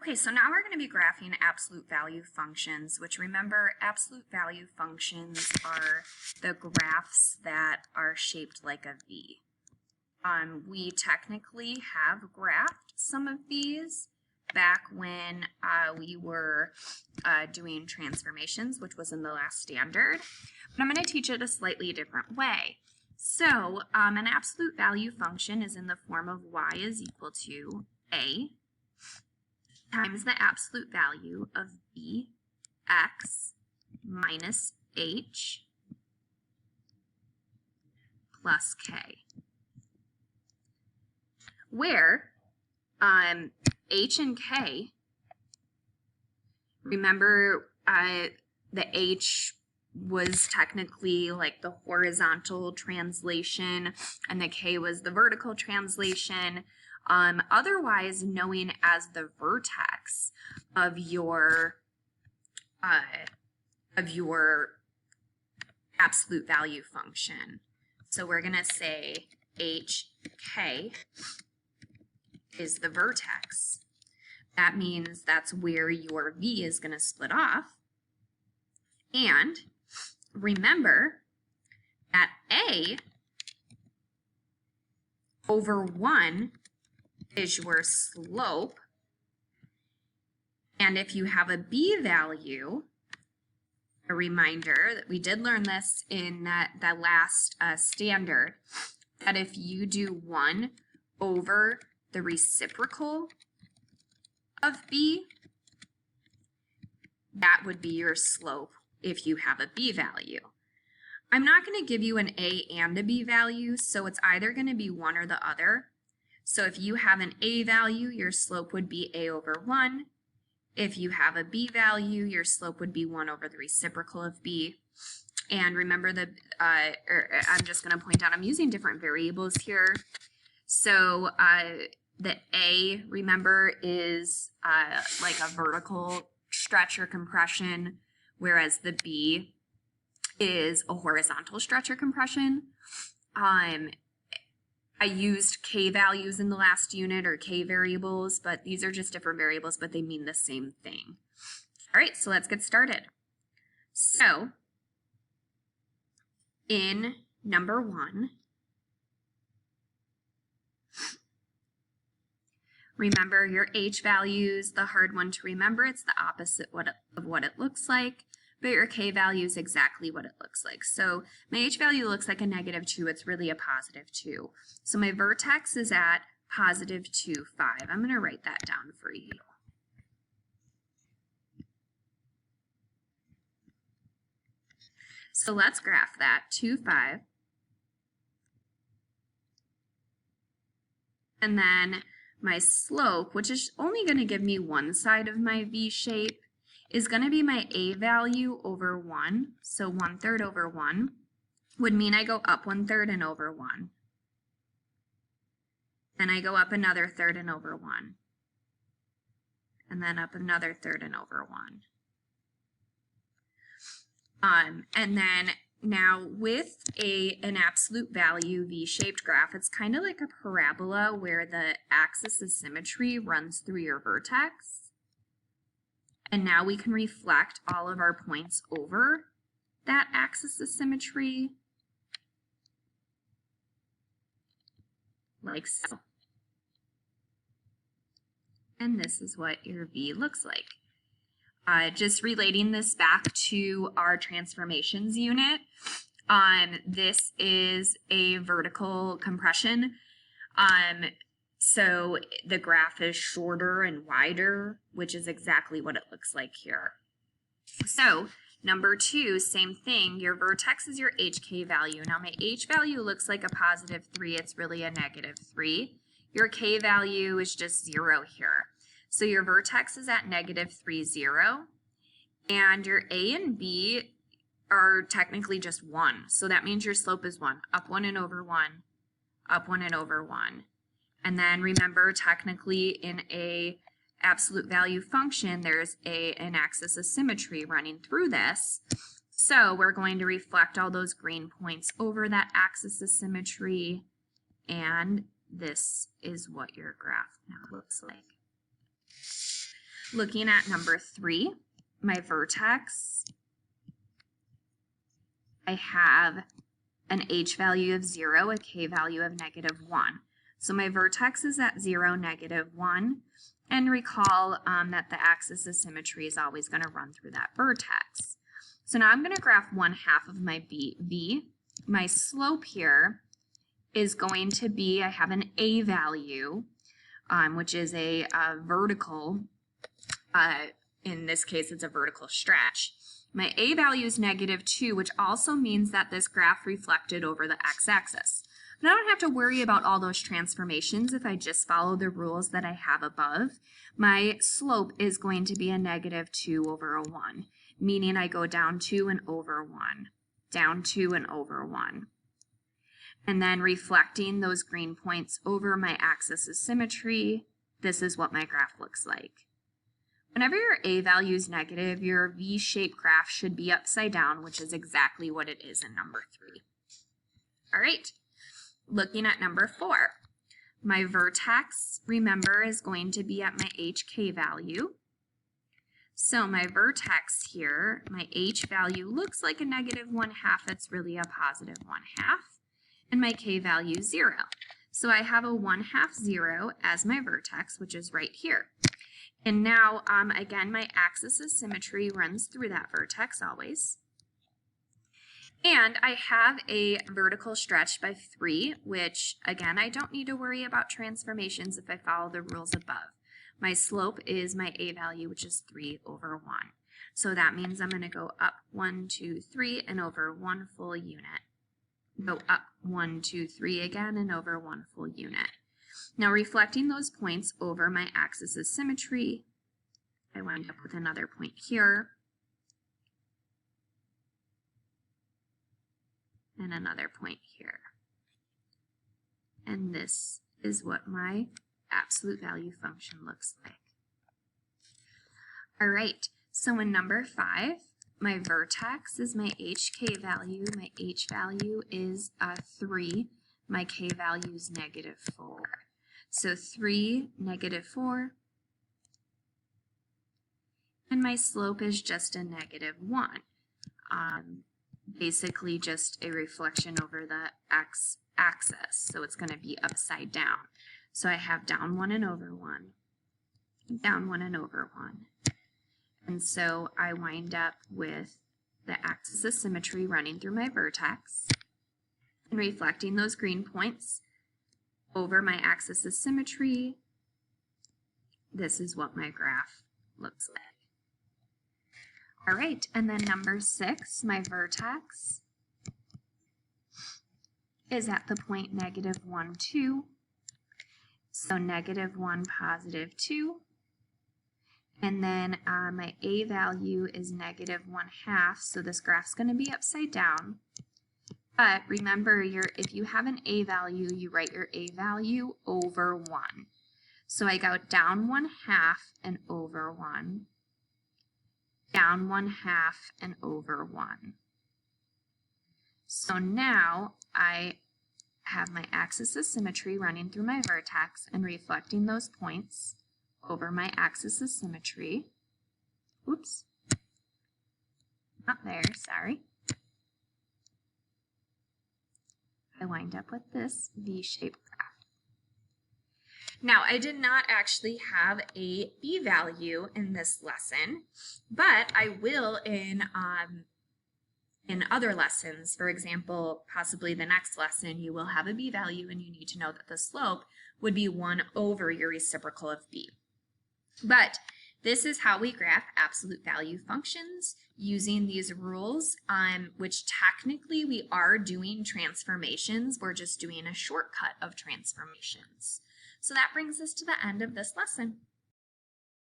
Okay, so now we're going to be graphing absolute value functions, which remember, absolute value functions are the graphs that are shaped like a V. We technically have graphed some of these back when we were doing transformations, which was in the last standard, but I'm going to teach it a slightly different way. So an absolute value function is in the form of y is equal to a times the absolute value of b x minus h plus k, where h and k, remember the h was technically like the horizontal translation and the k was the vertical translation, otherwise known as the vertex of your absolute value function. So we're going to say hk is the vertex. That means that's where your v is going to split off. And remember that a over 1 is your slope. And if you have a b value, a reminder that we did learn this in the last standard, that if you do 1 over the reciprocal of b, that would be your slope if you have a b value. I'm not going to give you an a and a b value, so it's either going to be one or the other. So if you have an a value, your slope would be a over 1. If you have a b value, your slope would be 1 over the reciprocal of b. And remember that, I'm just going to point out I'm using different variables here. So the a, remember, is like a vertical stretch or compression, whereas the b is a horizontal stretch or compression. I used k values in the last unit, or k variables, but these are just different variables, but they mean the same thing. All right, so let's get started. So in number 1, remember your h values, the hard one to remember, it's the opposite of what it looks like, but your k value is exactly what it looks like. So my h value looks like a -2, it's really a +2. So my vertex is at +2, 5. I'm going to write that down for you. So let's graph that, 2, 5. And then my slope, which is only going to give me one side of my V shape, is going to be my a value over 1. So 1/3 over 1 would mean I go up 1/3 and over 1. Then I go up another third and over 1. And then up another third and over 1. And then now with an absolute value V-shaped graph, it's kind of like a parabola where the axis of symmetry runs through your vertex. And now we can reflect all of our points over that axis of symmetry, like so. And this is what your V looks like. Just relating this back to our transformations unit, this is a vertical compression. So the graph is shorter and wider, which is exactly what it looks like here. So number 2, same thing, your vertex is your HK value. Now my H value looks like a +3, it's really a -3. Your K value is just 0 here. So your vertex is at -3, 0, and your A and B are technically just 1. So that means your slope is 1, up 1 and over 1, up 1 and over 1. And then remember, technically in a absolute value function, there's an axis of symmetry running through this. So we're going to reflect all those green points over that axis of symmetry, and this is what your graph now looks like. Looking at number 3, my vertex, I have an h value of 0, a k value of -1. So my vertex is at 0, -1. And recall that the axis of symmetry is always going to run through that vertex. So now I'm going to graph 1/2 of my v. My slope here is going to be, I have an a value, which is a vertical, in this case it's a vertical stretch. My a value is -2, which also means that this graph reflected over the x-axis. But I don't have to worry about all those transformations if I just follow the rules that I have above. My slope is going to be a -2 over a 1, meaning I go down 2 and over 1, down 2 and over 1. And then reflecting those green points over my axis of symmetry, this is what my graph looks like. Whenever your a value is negative, your v-shaped graph should be upside down, which is exactly what it is in number 3. All right. Looking at number 4, my vertex, remember, is going to be at my hk value. So my vertex here, my h value looks like a -1/2. It's really a +1/2. And my k value is 0. So I have a 1/2, 0 as my vertex, which is right here. And now, again, my axis of symmetry runs through that vertex always. And I have a vertical stretch by 3, which, again, I don't need to worry about transformations if I follow the rules above. My slope is my a value, which is 3 over 1. So that means I'm going to go up 1, 2, 3, and over 1 full unit. Go up 1, 2, 3 again, and over 1 full unit. Now, reflecting those points over my axis of symmetry, I wind up with another point here. And another point here. And this is what my absolute value function looks like. All right, so in number 5, my vertex is my hk value. My h value is 3. My k value is -4. So 3, -4. And my slope is just a -1. Basically just a reflection over the x-axis, so it's going to be upside down. So I have down 1 and over 1, down 1 and over 1. And so I wind up with the axis of symmetry running through my vertex and reflecting those green points over my axis of symmetry. This is what my graph looks like. All right, and then number 6, my vertex is at the point -1, 2. So -1, +2. And then my a value is -1/2, so this graph's going to be upside down. But remember, if you have an a value, you write your a value over 1. So I go down 1/2 and over 1. Down 1/2 and over 1. So now I have my axis of symmetry running through my vertex and reflecting those points over my axis of symmetry. Oops, not there, sorry. I wind up with this V-shaped graph. Now, I did not actually have a B value in this lesson, but I will in other lessons. For example, possibly the next lesson, you will have a B value and you need to know that the slope would be 1 over your reciprocal of B. But this is how we graph absolute value functions using these rules, which technically we are doing transformations. We're just doing a shortcut of transformations. So that brings us to the end of this lesson.